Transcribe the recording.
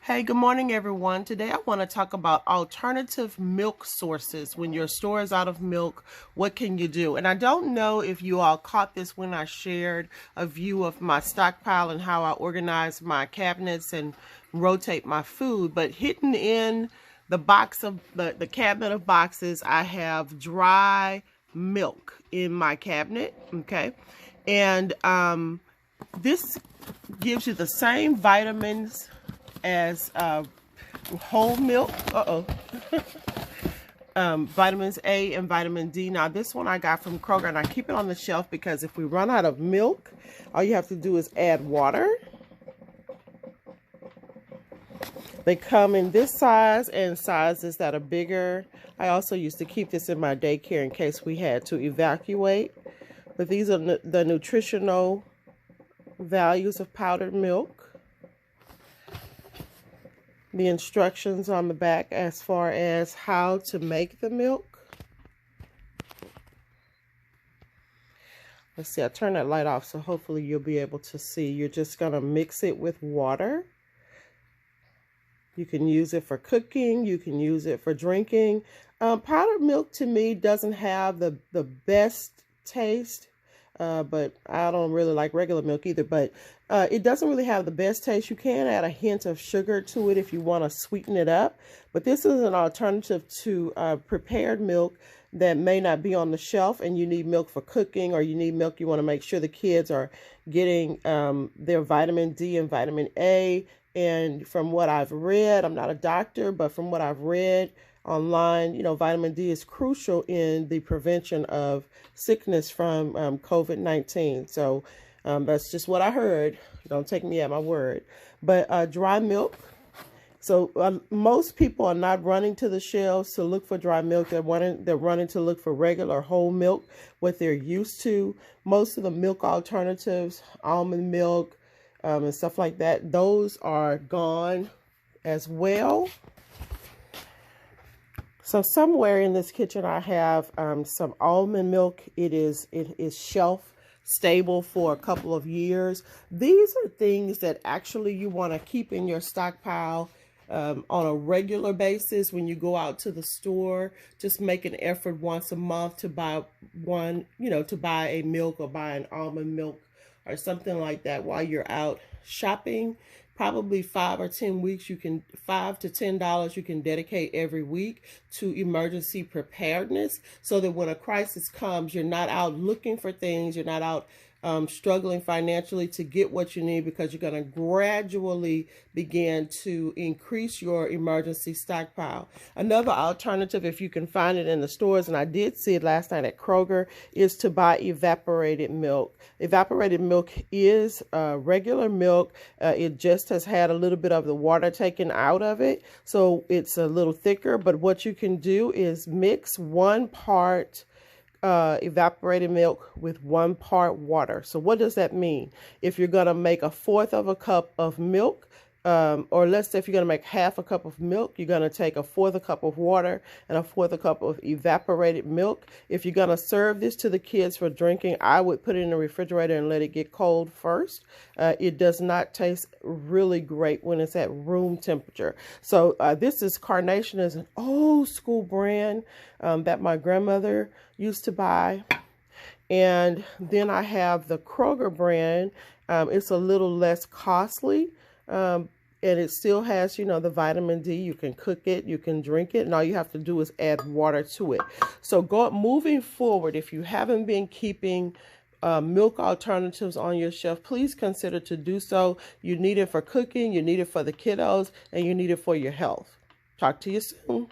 Hey, good morning, everyone. Today I want to talk about alternative milk sources. When your store is out of milk, what can you do? And I don't know if you all caught this when I shared a view of my stockpile and how I organize my cabinets and rotate my food, but hidden in the box of the cabinet of boxes, I have dry milk in my cabinet, okay? And this gives you the same vitamins as whole milk. Vitamins A and vitamin D. Now this one I got from Kroger, and I keep it on the shelf because if we run out of milk, all you have to do is add water. They come in this size and sizes that are bigger. I also used to keep this in my daycare in case we had to evacuate. But these are the nutritional values of powdered milk. The instructions on the back as far as how to make the milk. Let's see, I turn that light off so hopefully you'll be able to see. You're just going to mix it with water. You can use it for cooking. You can use it for drinking. Powdered milk to me doesn't have the best taste. But I don't really like regular milk either, but it doesn't really have the best taste. You can add a hint of sugar to it if you want to sweeten it up, but this is an alternative to prepared milk that may not be on the shelf, and you need milk for cooking, or you need milk, you want to make sure the kids are getting their vitamin D and vitamin A. And from what I've read, I'm not a doctor, but from what I've read online, you know, vitamin D is crucial in the prevention of sickness from COVID-19. So that's just what I heard. Don't take me at my word. But dry milk. So most people are not running to the shelves to look for dry milk. They're running to look for regular whole milk, what they're used to. Most of the milk alternatives, almond milk, and stuff like that, those are gone as well. So somewhere in this kitchen I have some almond milk. It is shelf stable for a couple of years. These are things that actually you want to keep in your stockpile on a regular basis. When you go out to the store, just make an effort once a month to buy one, to buy a milk or buy an almond milk or something like that while you're out shopping. Probably 5 or 10 weeks, $5 to $10 you can dedicate every week to emergency preparedness, so that when a crisis comes, you're not out looking for things, you're not out struggling financially to get what you need, because you're going to gradually begin to increase your emergency stockpile. Another alternative, if you can find it in the stores, and I did see it last night at Kroger, is to buy evaporated milk. Evaporated milk is regular milk. It just has had a little bit of the water taken out of it, so it's a little thicker. But what you can do is mix 1 part evaporated milk with 1 part water. So what does that mean? If you're going to make 1/4 of a cup of milk, or let's say if you're going to make 1/2 a cup of milk, you're going to take 1/4 a cup of water and 1/4 a cup of evaporated milk. If you're going to serve this to the kids for drinking, I would put it in the refrigerator and let it get cold first. It does not taste really great when it's at room temperature. So this is Carnation, is an old school brand that my grandmother used to buy. And then I have the Kroger brand. It's a little less costly. And it still has, the vitamin D. You can cook it, you can drink it, and all you have to do is add water to it. So moving forward, if you haven't been keeping milk alternatives on your shelf, please consider to do so. You need it for cooking, you need it for the kiddos, and you need it for your health. Talk to you soon.